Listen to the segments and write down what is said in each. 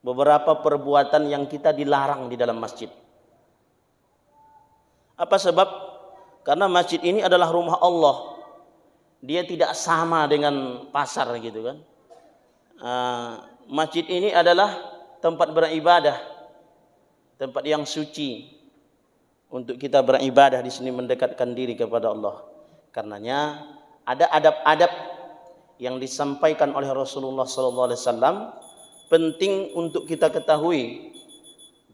beberapa perbuatan yang kita dilarang di dalam masjid. Apa sebab? Karena masjid ini adalah rumah Allah. Dia tidak sama dengan pasar gitu kan. Masjid ini adalah tempat beribadah, tempat yang suci untuk kita beribadah di sini, mendekatkan diri kepada Allah. Karenanya ada adab-adab yang disampaikan oleh Rasulullah SAW penting untuk kita ketahui,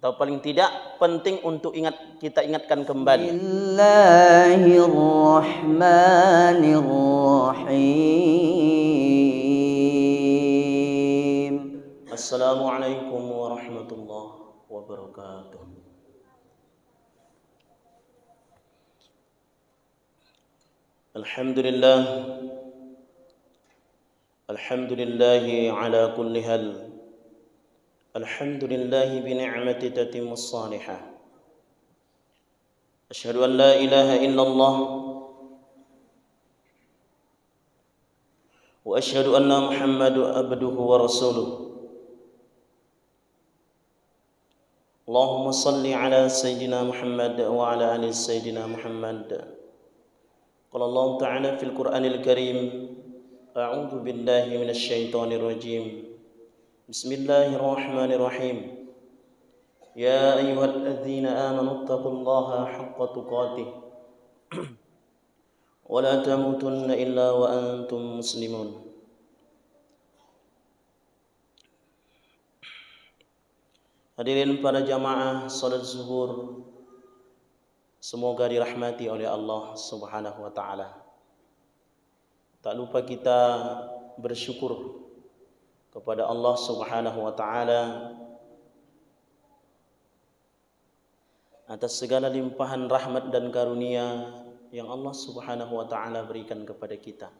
atau paling tidak penting untuk kita ingatkan kembali. Bismillahirrahmanirrahim. Assalamualaikum warahmatullahi wabarakatuh. Alhamdulillah, alhamdulillahi ala kulli hal, alhamdulillahi bi ni'mati tatimmus salihah. Asyhadu an la ilaha illallah wa asyhadu anna Muhammadan abduhu wa rasuluh. Allahumma salli ala sayyidina Muhammad wa ala ali sayyidina Muhammad. Qala Allah Ta'ala fil Qur'anil Karim, a'udzu billahi minasy syaithanir rajim. Bismillahirrahmanirrahim. Ya ayyuhalladzina amanu taqullaha haqqa tuqatih wa la tamutunna illa wa antum muslimun. Hadirin para jamaah salat zuhur, semoga dirahmati oleh Allah Subhanahu wa taala. Tak lupa kita bersyukur kepada Allah Subhanahu wa taala atas segala limpahan rahmat dan karunia yang Allah Subhanahu wa taala berikan kepada kita,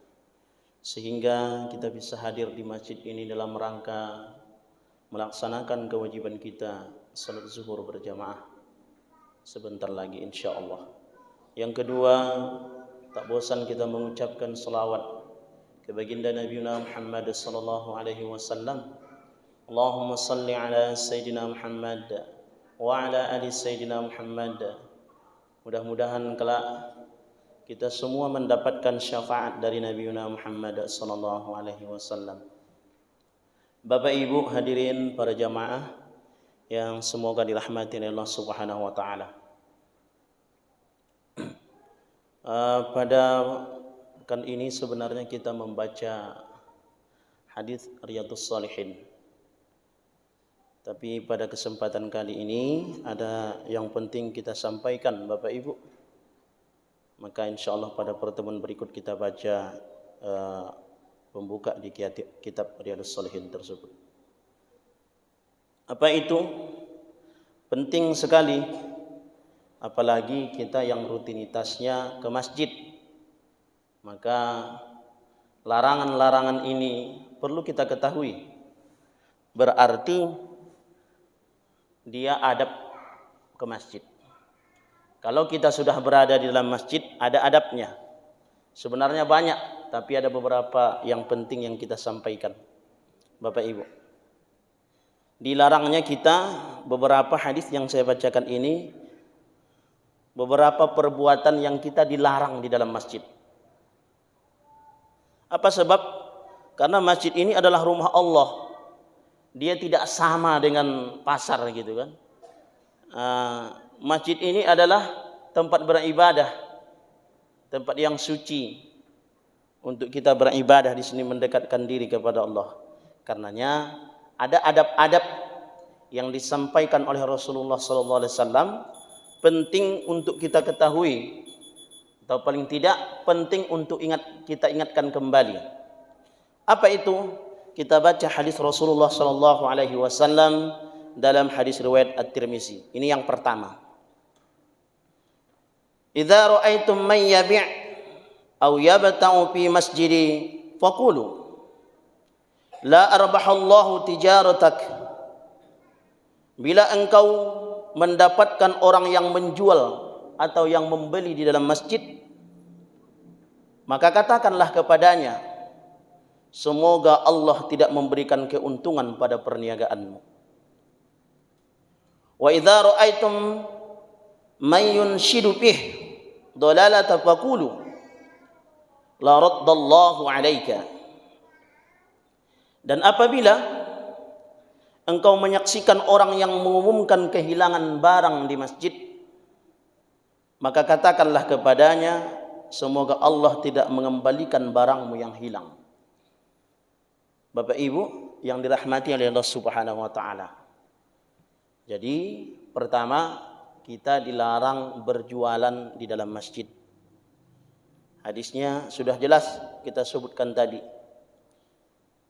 sehingga kita bisa hadir di masjid ini dalam rangka melaksanakan kewajiban kita salat zuhur berjamaah sebentar lagi insyaallah. Yang kedua, tak bosan kita mengucapkan salawat ke baginda Nabi Muhammad sallallahu alaihi wasallam. Allahumma salli ala sayyidina Muhammad wa ala ali sayyidina Muhammad. Mudah-mudahan kelak kita semua mendapatkan syafaat dari Nabi Muhammad sallallahu alaihi wasallam. Bapak Ibu hadirin para jamaah yang semoga dirahmati oleh Allah Subhanahu wa taala. Pada pekan ini sebenarnya kita membaca hadis Riyadhus Shalihin. Tapi pada kesempatan kali ini ada yang penting kita sampaikan Bapak Ibu. Maka insyaallah pada pertemuan berikut kita baca pembuka di kitab Riyadhus Shalihin tersebut. Apa itu? Penting sekali, apalagi kita yang rutinitasnya ke masjid. Maka larangan-larangan ini perlu kita ketahui. Berarti dia adab ke masjid. Kalau kita sudah berada di dalam masjid, ada adabnya. Sebenarnya banyak, tapi ada beberapa yang penting yang kita sampaikan Bapak Ibu. Dilarangnya kita, beberapa hadis yang saya bacakan ini, beberapa perbuatan yang kita dilarang di dalam masjid. Apa sebab? Karena masjid ini adalah rumah Allah. Dia tidak sama dengan pasar gitu kan. Masjid ini adalah tempat beribadah, tempat yang suci untuk kita beribadah di sini, mendekatkan diri kepada Allah. Karenanya ada adab-adab yang disampaikan oleh Rasulullah SAW penting untuk kita ketahui, atau paling tidak penting untuk kita ingatkan kembali. Apa itu? Kita baca hadis Rasulullah SAW dalam hadis riwayat At-Tirmizi. Ini yang pertama. Idza ra'aitum man yabi' aw yabta'u fi masjidi faqulu la arbahallahu tijaratak. Bila engkau mendapatkan orang yang menjual atau yang membeli di dalam masjid, maka katakanlah kepadanya, semoga Allah tidak memberikan keuntungan pada perniagaanmu. Wa idza ra'aitum man yunshidu bih dalalata faqulu la raddallahu 'alaika. Dan apabila engkau menyaksikan orang yang mengumumkan kehilangan barang di masjid, maka katakanlah kepadanya, semoga Allah tidak mengembalikan barangmu yang hilang. Bapak Ibu yang dirahmati oleh Allah Subhanahu wa taala. Jadi pertama, kita dilarang berjualan di dalam masjid. Hadisnya sudah jelas kita sebutkan tadi.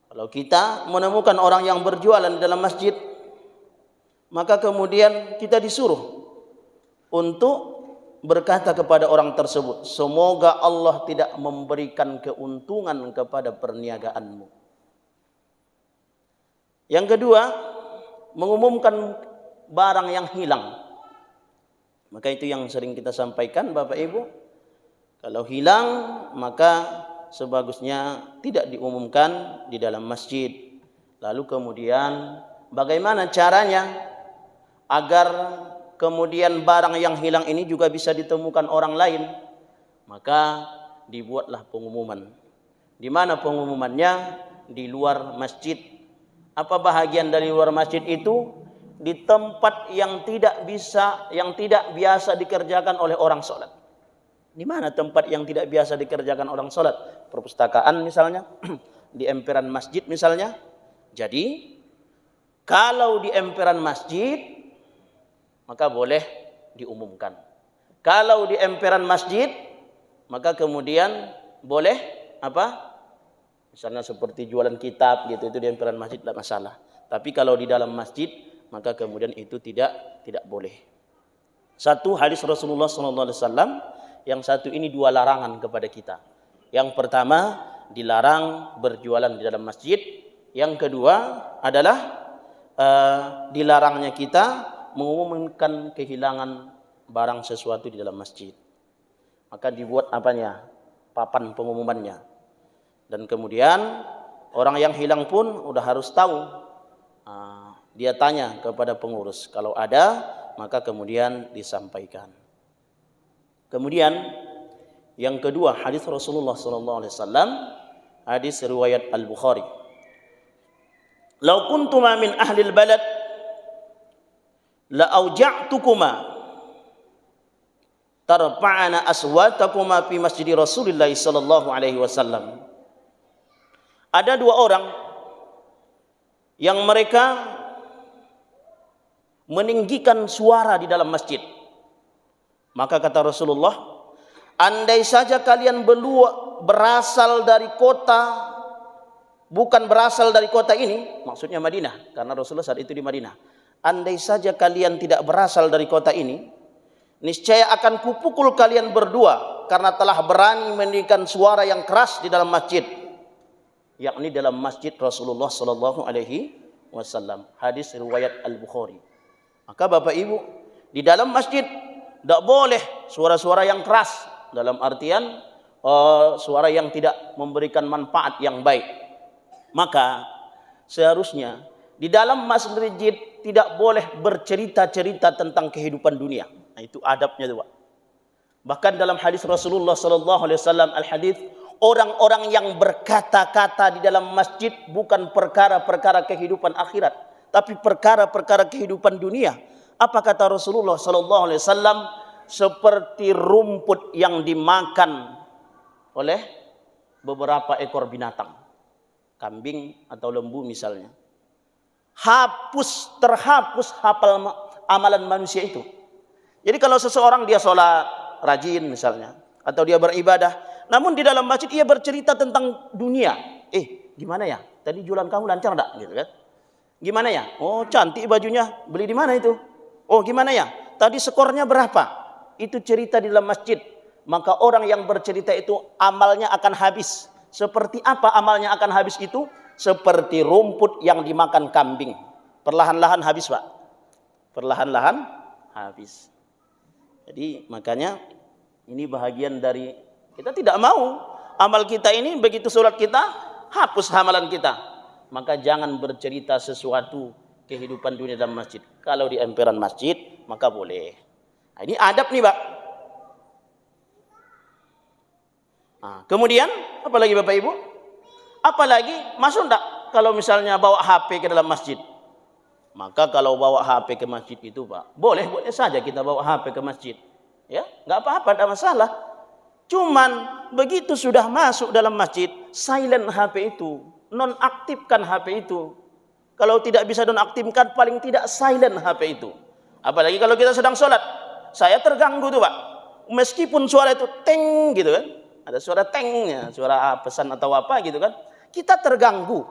Kalau kita menemukan orang yang berjualan di dalam masjid, maka kemudian kita disuruh untuk berkata kepada orang tersebut, semoga Allah tidak memberikan keuntungan kepada perniagaanmu. Yang kedua, mengumumkan barang yang hilang. Maka itu yang sering kita sampaikan Bapak Ibu. Kalau hilang, maka sebagusnya tidak diumumkan di dalam masjid. Lalu kemudian bagaimana caranya agar kemudian barang yang hilang ini juga bisa ditemukan orang lain? Maka dibuatlah pengumuman. Di mana pengumumannya? Di luar masjid. Apa bahagian dari luar masjid itu? Di tempat yang tidak biasa dikerjakan oleh orang sholat. Di mana tempat yang tidak biasa dikerjakan orang sholat? Perpustakaan misalnya, di emperan masjid misalnya. Jadi kalau di emperan masjid, maka boleh diumumkan. Kalau di emperan masjid, maka kemudian boleh apa? Misalnya seperti jualan kitab gitu, itu di emperan masjid tidak masalah. Tapi kalau di dalam masjid, maka kemudian itu tidak boleh. Satu hadis Rasulullah SAW, yang satu ini dua larangan kepada kita. Yang pertama, dilarang berjualan di dalam masjid. Yang kedua adalah dilarangnya kita mengumumkan kehilangan barang sesuatu di dalam masjid. Maka dibuat apanya? Papan pengumumannya. Dan kemudian orang yang hilang pun udah harus tahu. Dia tanya kepada pengurus. Kalau ada, maka kemudian disampaikan. Kemudian yang kedua, hadis Rasulullah SAW, hadis riwayat Al-Bukhari. Lau kuntuma min ahli al-balad la auja'tukuma tarfa'ana aswatakuma fi masjid Rasulullah sallallahu alaihi wasallam. Ada dua orang yang mereka meninggikan suara di dalam masjid. Maka kata Rasulullah, andai saja kalian berasal dari kota, bukan berasal dari kota ini, maksudnya Madinah, karena Rasulullah saat itu di Madinah. Andai saja kalian tidak berasal dari kota ini, niscaya akan kupukul kalian berdua karena telah berani meninggikan suara yang keras di dalam masjid, yakni dalam masjid Rasulullah sallallahu alaihi wasallam. Hadis riwayat Al-Bukhari. Maka Bapak Ibu, di dalam masjid tidak boleh suara-suara yang keras, dalam artian suara yang tidak memberikan manfaat yang baik. Maka seharusnya di dalam masjid tidak boleh bercerita-cerita tentang kehidupan dunia. Nah, itu adabnya itu, Pak. Bahkan dalam hadis Rasulullah sallallahu alaihi wasallam, al-hadis, orang-orang yang berkata-kata di dalam masjid bukan perkara-perkara kehidupan akhirat, tapi perkara-perkara kehidupan dunia. Apa kata Rasulullah sallallahu alaihi wasallam? Seperti rumput yang dimakan oleh beberapa ekor binatang, kambing atau lembu misalnya. Terhapus amalan manusia itu. Jadi kalau seseorang dia sholat rajin misalnya, atau dia beribadah, namun di dalam masjid ia bercerita tentang dunia. Gimana ya? Tadi jualan kamu lancar enggak? Gitu kan? Gimana ya? Oh, cantik bajunya. Beli di mana itu? Oh, gimana ya? Tadi skornya berapa? Itu cerita di dalam masjid. Maka orang yang bercerita itu amalnya akan habis. Seperti apa amalnya akan habis itu? Seperti rumput yang dimakan kambing. Perlahan-lahan habis, Pak. Perlahan-lahan habis. Jadi makanya ini bahagian dari kita tidak mau amal kita ini begitu sholat kita hapus amalan kita. Maka jangan bercerita sesuatu kehidupan dunia dalam masjid. Kalau di emperan masjid, maka boleh. Nah, ini adab nih, Pak. Nah, kemudian, apalagi Bapak Ibu? Apalagi, masuk enggak kalau misalnya bawa HP ke dalam masjid? Maka kalau bawa HP ke masjid itu, Pak, boleh saja kita bawa HP ke masjid. Ya, enggak apa-apa, enggak masalah. Cuman begitu sudah masuk dalam masjid, silent HP itu, nonaktifkan HP itu. Kalau tidak bisa nonaktifkan, paling tidak silent HP itu. Apalagi kalau kita sedang sholat, saya terganggu tuh, Pak. Meskipun suara itu teng gitu kan, ada suara tengnya, suara pesan atau apa gitu kan, kita terganggu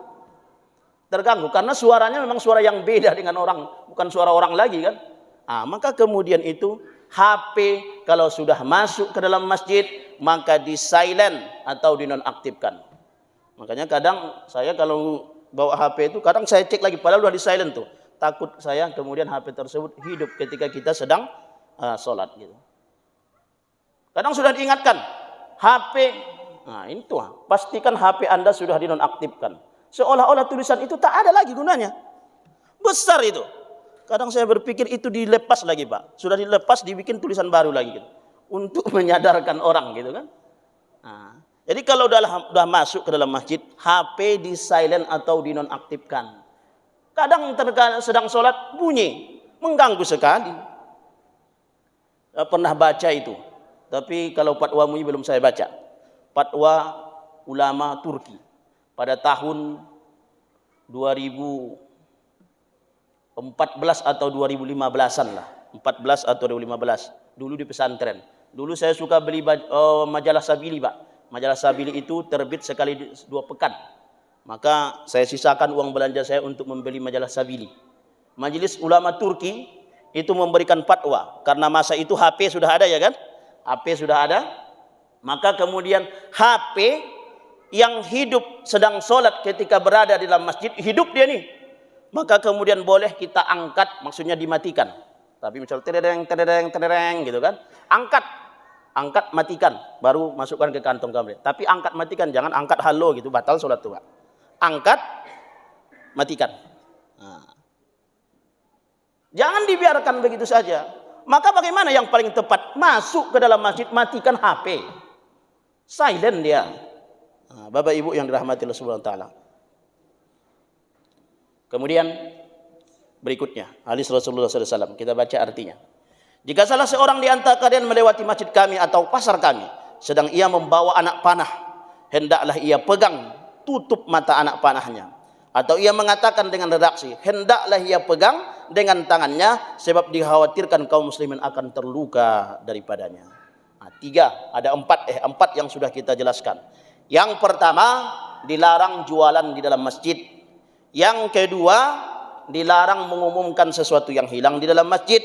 karena suaranya memang suara yang beda dengan orang, bukan suara orang lagi kan. Nah, maka kemudian itu HP kalau sudah masuk ke dalam masjid maka di silent atau dinonaktifkan. Makanya kadang saya kalau bawa HP itu kadang saya cek lagi padahal udah di silent tuh. Takut saya kemudian HP tersebut hidup ketika kita sedang sholat gitu. Kadang sudah diingatkan HP, nah ini tuh pastikan HP Anda sudah dinonaktifkan. Seolah-olah tulisan itu tak ada lagi gunanya. Besar itu. Kadang saya berpikir itu dilepas lagi, Pak. Sudah dilepas, dibikin tulisan baru lagi gitu. Untuk menyadarkan orang gitu kan. Nah, jadi kalau udah masuk ke dalam masjid, HP di silent atau dinonaktifkan. Kadang sedang sholat bunyi, mengganggu sekali. Pernah baca itu. Tapi kalau fatwa MUI belum saya baca. Fatwa ulama Turki. Pada tahun 2014 atau 2015-an lah. 14 atau 2015. Dulu di pesantren. Dulu saya suka beli majalah Sabili, Pak. Majalah Sabili itu terbit sekali 2 pekan. Maka saya sisakan uang belanja saya untuk membeli majalah Sabili. Majelis Ulama Turki itu memberikan fatwa. Karena masa itu HP sudah ada ya kan? HP sudah ada. Maka kemudian HP yang hidup sedang sholat ketika berada di dalam masjid, hidup dia nih. Maka kemudian boleh kita angkat, maksudnya dimatikan. Tapi misal tereng gitu kan. Angkat, matikan. Baru masukkan ke kantong kamu. Tapi angkat, matikan. Jangan angkat halo gitu, batal sholat tuh, Pak. Angkat, matikan. Nah. Jangan dibiarkan begitu saja. Maka bagaimana yang paling tepat? Masuk ke dalam masjid, matikan HP. Silent dia. Nah, Bapak Ibu yang dirahmati Allah Subhanahu wa taala. Kemudian berikutnya, hadis Rasulullah SAW, kita baca artinya. Jika salah seorang di antara kalian melewati masjid kami atau pasar kami, sedang ia membawa anak panah, hendaklah ia pegang tutup mata anak panahnya. Atau ia mengatakan dengan redaksi, hendaklah ia pegang dengan tangannya, sebab dikhawatirkan kaum muslimin akan terluka daripadanya. Nah, 3, ada 4 yang sudah kita jelaskan. Yang pertama, dilarang jualan di dalam masjid. Yang kedua, dilarang mengumumkan sesuatu yang hilang di dalam masjid.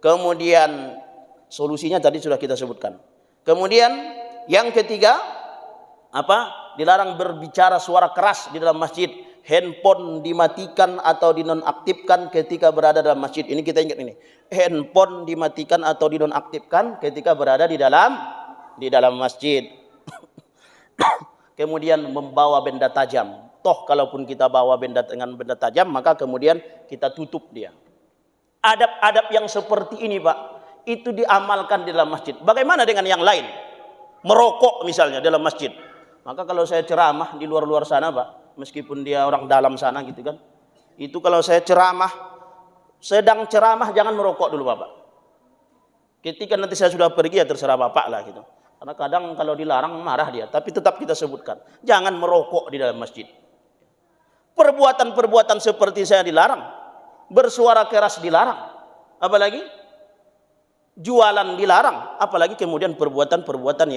Kemudian, solusinya tadi sudah kita sebutkan. Kemudian, yang ketiga, dilarang berbicara suara keras di dalam masjid. Handphone dimatikan atau dinonaktifkan ketika berada dalam masjid. Ini kita ingat ini. Handphone dimatikan atau dinonaktifkan ketika berada di dalam masjid. Kemudian membawa benda tajam. Toh kalaupun kita bawa benda tajam, maka kemudian kita tutup dia. Adab-adab yang seperti ini, Pak, itu diamalkan di dalam masjid. Bagaimana dengan yang lain? Merokok misalnya dalam masjid. Maka kalau saya ceramah di luar-luar sana, Pak, meskipun dia orang dalam sana gitu kan, itu kalau saya sedang ceramah jangan merokok dulu, Bapak. Ketika nanti saya sudah pergi ya terserah Bapak lah gitu. Karena kadang kalau dilarang marah dia, tapi tetap kita sebutkan, jangan merokok di dalam masjid. Perbuatan-perbuatan seperti saya dilarang, bersuara keras dilarang, apalagi jualan dilarang, apalagi kemudian perbuatan-perbuatan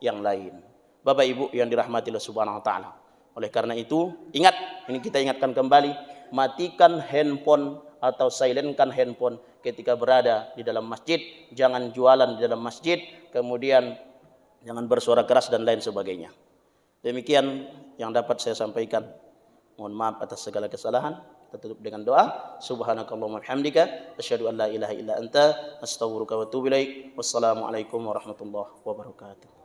yang lain. Bapak Ibu yang dirahmati Allah Subhanahu wa taala. Oleh karena itu, ingat, ini kita ingatkan kembali, matikan handphone atau silentkan handphone ketika berada di dalam masjid, jangan jualan di dalam masjid, kemudian jangan bersuara keras dan lain sebagainya. Demikian yang dapat saya sampaikan. Mohon maaf atas segala kesalahan. Kita tutup dengan doa. Subhanakallahumma bihamdika asyhadu an la ilaha illa anta astaghfiruka wa atubu ilaik. Wassalamualaikum warahmatullahi wabarakatuh.